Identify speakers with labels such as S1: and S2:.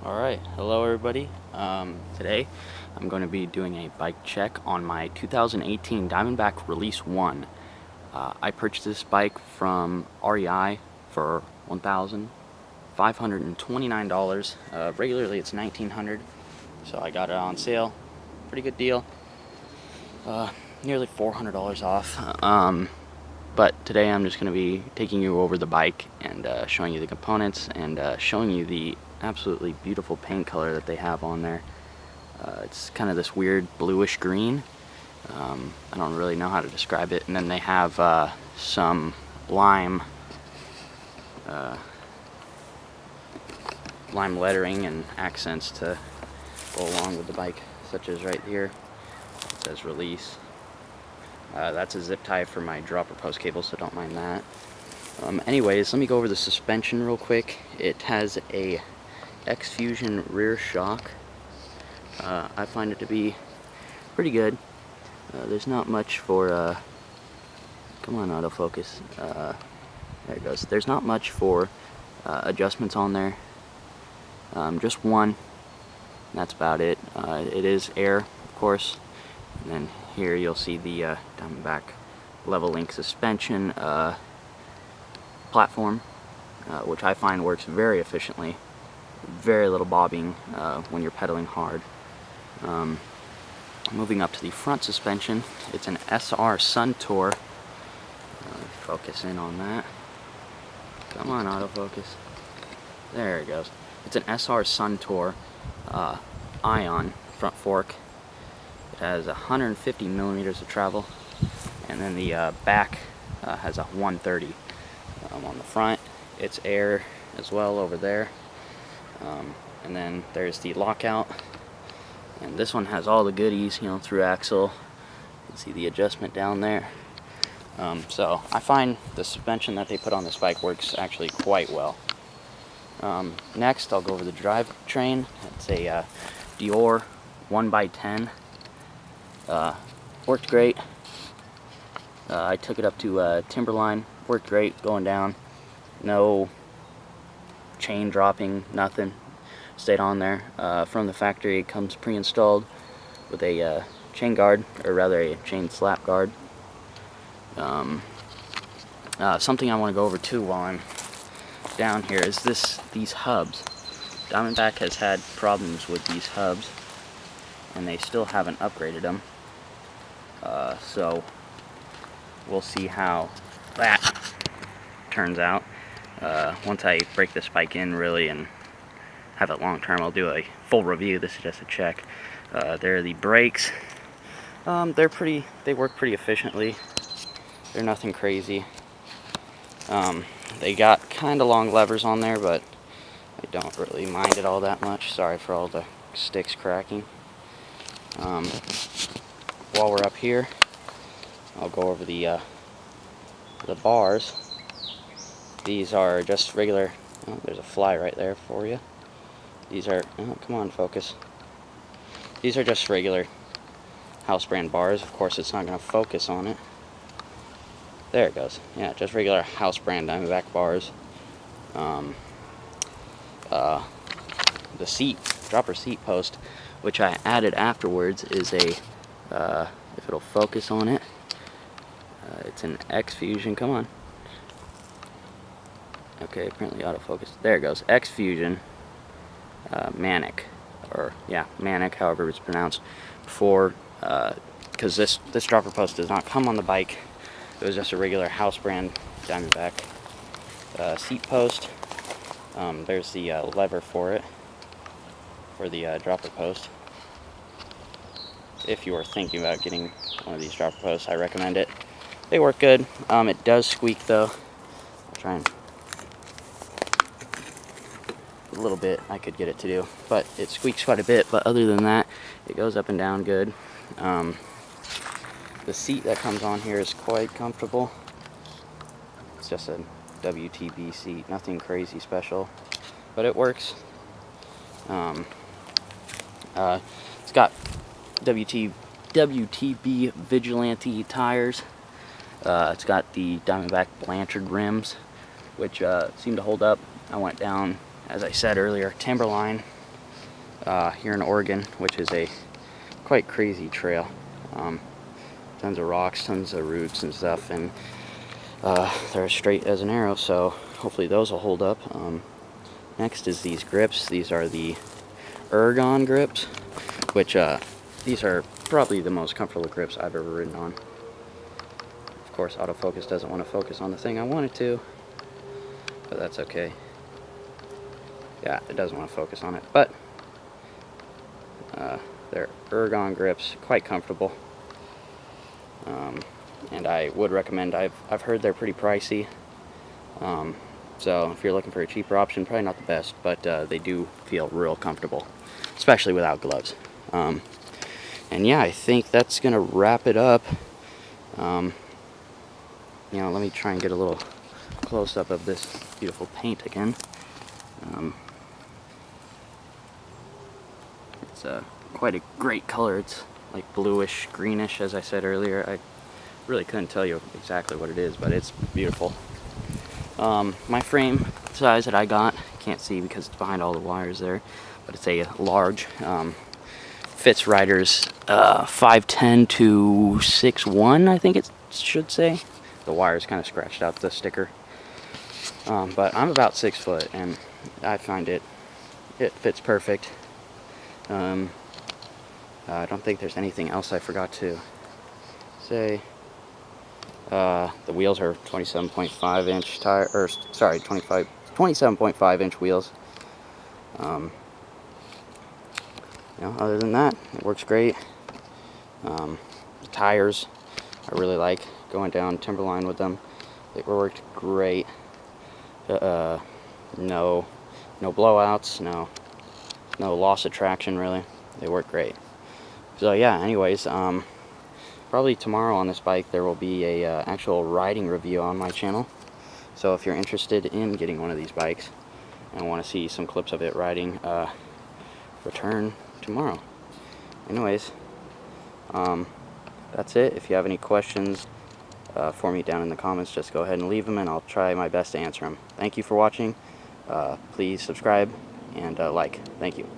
S1: Alright, hello everybody. Today I'm going to be doing a bike check on my 2018 Diamondback Release 1. I purchased this bike from REI for $1,529. Regularly it's $1,900, so I got it on sale. Pretty good deal. Nearly $400 off. But today I'm just going to be taking you over the bike and showing you the components and showing you the absolutely beautiful paint color that they have on there. It's kind of this weird bluish green. I don't really know how to describe it. And then they have some lime lettering and accents to go along with the bike, such as right here. It says release. That's a zip tie for my dropper post cable, so don't mind that. Anyways, let me go over the suspension real quick. It has a X-Fusion rear shock. I find it to be pretty good. There's not much for, come on autofocus, there it goes. There's not much for adjustments on there. Just one, and that's about it. It is air, of course, and then here you'll see the Diamondback level link suspension platform, which I find works very efficiently. Very little bobbing when you're pedaling hard. Moving up to the front suspension, it's an SR Suntour. Focus in on that. Come on, autofocus. There it goes. It's an SR Suntour Ion front fork. It has 150 millimeters of travel, and then the back has a 130. On the front, it's air as well over there. And then there's the lockout, and this one has all the goodies, you know, through axle. You can see the adjustment down there. So I find the suspension that they put on this bike works actually quite well. Next, I'll go over the drivetrain. It's a Dior 1x10. Worked great. I took it up to Timberline. Worked great going down. No chain dropping, nothing. Stayed on there. From the factory, it comes pre-installed with a chain guard, or rather a chain slap guard. Something I want to go over too while I'm down here is these hubs. Diamondback has had problems with these hubs, and they still haven't upgraded them. So we'll see how that turns out. Once I break this bike in really and have it long term, I'll do a full review. This is just a check. There are the brakes. They work pretty efficiently. They're nothing crazy. They got kind of long levers on there, but I don't really mind it all that much. Sorry for all the sticks cracking. While we're up here, I'll go over the bars. These are just regular. Oh, there's a fly right there for you. These are, oh, come on, focus. These are just regular house brand bars. Of course, it's not going to focus on it. There it goes. Yeah, just regular house brand Diamondback bars. The dropper seat post, which I added afterwards, is a, if it'll focus on it, it's an X-Fusion. Come on. Okay, apparently autofocus. There it goes. X-Fusion Manic, or yeah, Manic, however it's pronounced. Before, because this dropper post does not come on the bike. It was just a regular house brand Diamondback seat post. There's the lever for it, for the dropper post. If you are thinking about getting one of these dropper posts, I recommend it. They work good. It does squeak though. I'll try and a little bit I could get it to do, but it squeaks quite a bit. But other than that, it goes up and down good. The seat that comes on here is quite comfortable. It's just a WTB seat, nothing crazy special, but it works. It's got WTB Vigilante tires. It's got the Diamondback Blanchard rims, which seem to hold up. I went down, as I said earlier, Timberline here in Oregon, which is a quite crazy trail. Tons of rocks, tons of roots and stuff, and they're straight as an arrow, so hopefully those will hold up. Next is these grips. These are the Ergon grips, which these are probably the most comfortable grips I've ever ridden on. Of course, autofocus doesn't want to focus on the thing I want it to, but that's okay. Yeah, it doesn't want to focus on it, but they're Ergon grips, quite comfortable. And I would recommend. I've heard they're pretty pricey, so if you're looking for a cheaper option, probably not the best, but they do feel real comfortable, especially without gloves. And yeah, I think that's gonna wrap it up. You know, let me try and get a little close-up of this beautiful paint again. It's quite a great color. It's like bluish, greenish, as I said earlier. I really couldn't tell you exactly what it is, but it's beautiful. My frame size that I got, can't see because it's behind all the wires there, but it's a large. Fits riders 5'10" to 6'1", I think it should say. The wire's kind of scratched out the sticker. But I'm about 6 foot, and I find it fits perfect. I don't think there's anything else I forgot to say. The wheels are 27.5 inch tire, or sorry, 27.5 inch wheels. You know, other than that, it works great. The tires, I really like going down Timberline with them. They worked great. No blowouts, no loss of traction really. They work great. So yeah, anyways, probably tomorrow on this bike there will be a actual riding review on my channel. So if you're interested in getting one of these bikes and want to see some clips of it riding, return tomorrow. Anyways, that's it. If you have any questions for me down in the comments, just go ahead and leave them and I'll try my best to answer them. Thank you for watching. Please subscribe and like. Thank you.